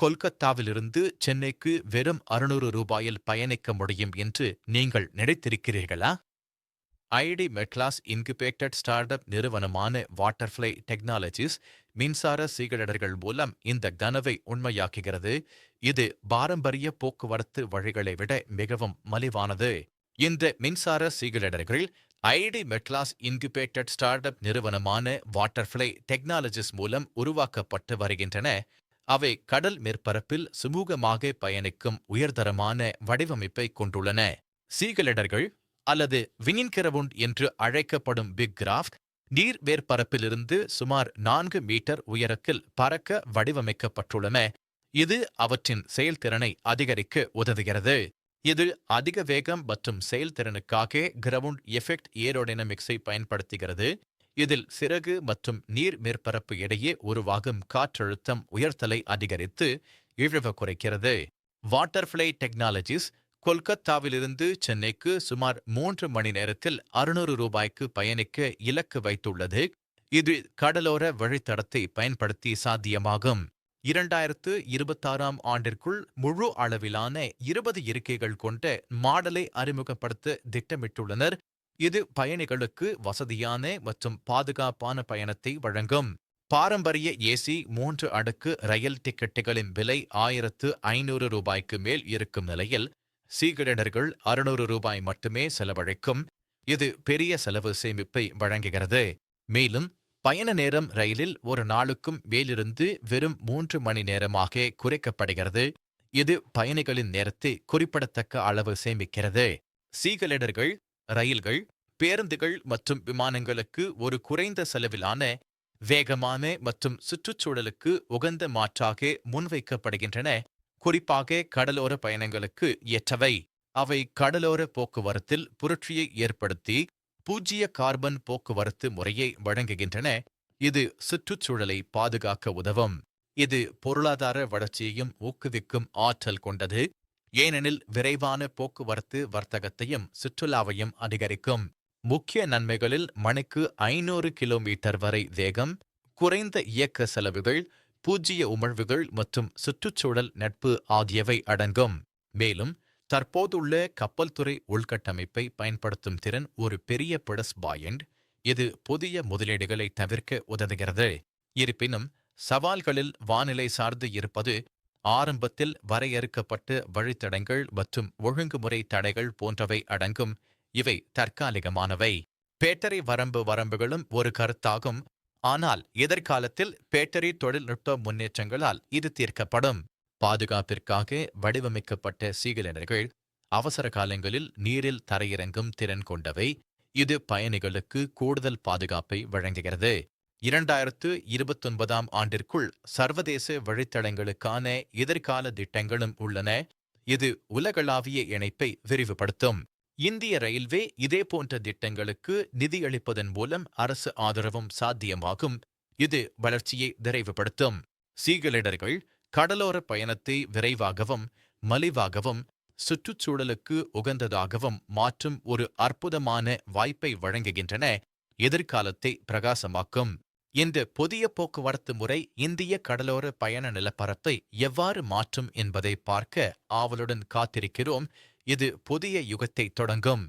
கொல்கத்தாவிலிருந்து சென்னைக்கு வெறும் 600 ரூபாயில் பயணிக்க முடியும் என்று நீங்கள் நினைத்திருக்கிறீர்களா? ஐடி மெட்லாஸ் இன்குபேட்டட் ஸ்டார்ட்-அப் நிறுவனமான வாட்டர்ஃப்ளை டெக்னாலஜிஸ் மின்சார சீகழடர்கள் மூலம் இந்த கனவை உண்மையாக்குகிறது. இது பாரம்பரிய போக்குவரத்து வழிகளை விட மிகவும் மலிவானது. இந்த மின்சார சீகழடர்கள் ஐடி மெட்லாஸ் இன்குபேட்டட் ஸ்டார்ட்-அப் நிறுவனமான வாட்டர்ஃப்ளை டெக்னாலஜிஸ் மூலம் உருவாக்கப்பட்டு வருகின்றன. அவை கடல் மேற்பரப்பில் சுமூகமாக பயணிக்கும் உயர்தரமான வடிவமைப்பை கொண்டுள்ளன. சீகலிடர்கள் அல்லது விங்கின்கிரவுண்ட் என்று அழைக்கப்படும் பிக் கிராஃப்ட் நீர் மேற்பரப்பிலிருந்து சுமார் 4 மீட்டர் உயரத்தில் பறக்க வடிவமைக்கப்பட்டுள்ளன. இது அவற்றின் செயல்திறனை அதிகரிக்க உதவுகிறது. இது அதிக வேகம் மற்றும் செயல்திறனுக்காக கிரவுண்ட் எஃபெக்ட் ஏரோடைனமிக்ஸை பயன்படுத்துகிறது. இதில் சிறகு மற்றும் நீர் மேற்பரப்பு இடையே உருவாகும் காற்றழுத்தம் உயர்த்தலை அதிகரித்து இழவு குறைக்கிறது. வாட்டர்ஃப்ளை டெக்னாலஜிஸ் கொல்கத்தாவிலிருந்து சென்னைக்கு சுமார் 3 மணி நேரத்தில் 600 ரூபாய்க்கு பயணிக்க இலக்கு வைத்துள்ளது. இது கடலோர வழித்தடத்தை பயன்படுத்தி சாத்தியமாகும். 2026ஆம் ஆண்டிற்குள் முழு அளவிலான 20 இருக்கைகள் கொண்ட மாடலை அறிமுகப்படுத்த திட்டமிட்டுள்ளனர். இது பயணிகளுக்கு வசதியான மற்றும் பாதுகாப்பான பயணத்தை வழங்கும். பாரம்பரிய ஏசி 3 அடுக்கு ரயில் டிக்கெட்டுகளின் விலை 1500 ரூபாய்க்கு மேல் இருக்கும் நிலையில் சீகலிடர்கள் 600 ரூபாய் மட்டுமே செலவழிக்கும். இது பெரிய செலவு சேமிப்பை வழங்குகிறது. மேலும் பயண நேரம் ரயிலில் ஒரு நாளுக்கும் மேலிருந்து வெறும் 3 மணி நேரமாக குறைக்கப்படுகிறது. இது பயணிகளின் நேரத்தை குறிப்பிடத்தக்க அளவு சேமிக்கிறது. சீகலிடர்கள் ரயில்கள், பேருந்துகள் மற்றும் விமானங்களுக்கு ஒரு குறைந்த செலவிலான, வேகமான மற்றும் சுற்றுச்சூழலுக்கு உகந்த மாற்றாக முன்வைக்கப்படுகின்றன. குறிப்பாக கடலோர பயணங்களுக்கு ஏற்றவை. அவை கடலோர போக்குவரத்தில் புரட்சியை ஏற்படுத்தி பூஜ்ஜிய கார்பன் போக்குவரத்து முறையை வழங்குகின்றன. இது சுற்றுச்சூழலை பாதுகாக்க உதவும். இது பொருளாதார வளர்ச்சியையும் ஊக்குவிக்கும் ஆற்றல் கொண்டது. ஏனெனில் விரைவான போக்குவரத்து வர்த்தகத்தையும் சுற்றுலாவையும் அதிகரிக்கும். முக்கிய நன்மைகளில் மணிக்கு 500 கிலோமீட்டர் வரை வேகம், குறைந்த இயக்க செலவுகள், பூஜ்ஜிய உமிழ்வுகள் மற்றும் சுற்றுச்சூழல் நட்பு ஆகியவை அடங்கும். மேலும் தற்போதுள்ள கப்பல் துறை உள்கட்டமைப்பை பயன்படுத்தும் திறன் ஒரு பெரிய பிளஸ் பாயிண்ட். இது புதிய முதலீடுகளை தவிர்க்க உதவுகிறது. இருப்பினும் சவால்களில் வானிலை சார்ந்து இருப்பது, ஆரம்பத்தில் வரையறுக்கப்பட்ட வழித்தடங்கள் மற்றும் ஒழுங்குமுறை தடைகள் போன்றவை அடங்கும். இவை தற்காலிகமானவை. பேட்டரி வரம்புகளும் ஒரு கருத்தாகும். ஆனால் எதிர்காலத்தில் பேட்டரி தொழில்நுட்ப முன்னேற்றங்களால் இது தீர்க்கப்படும். பாதுகாப்பிற்காக வடிவமைக்கப்பட்ட சீகலிடர்கள் அவசர காலங்களில் நீரில் தரையிறங்கும் திறன் கொண்டவை. இது பயணிகளுக்கு கூடுதல் பாதுகாப்பை வழங்குகிறது. 2029ஆம் ஆண்டிற்குள் சர்வதேச வழித்தடங்களுக்கான எதிர்கால திட்டங்களும் உள்ளன. இது உலகளாவிய இணைப்பை விரிவுபடுத்தும். இந்திய ரயில்வே இதேபோன்ற திட்டங்களுக்கு நிதியளிப்பதன் மூலம் அரசு ஆதரவும் சாத்தியமாகும். இது வளர்ச்சியை விரைவுபடுத்தும். சீகலிடர்கள் கடலோர பயணத்தை விரைவாகவும் மலிவாகவும் சுற்றுச்சூழலுக்கு உகந்ததாகவும் மாற்றும் ஒரு அற்புதமான வாய்ப்பை வழங்குகின்றன. எதிர்காலத்தை பிரகாசமாக்கும். இந்த புதிய போக்குவரத்து முறை இந்திய கடலோர பயண நிலப்பரப்பை எவ்வாறு மாற்றும் என்பதை பார்க்க ஆவலுடன் காத்திருக்கிறோம். இது புதிய யுகத்தை தொடங்கும்.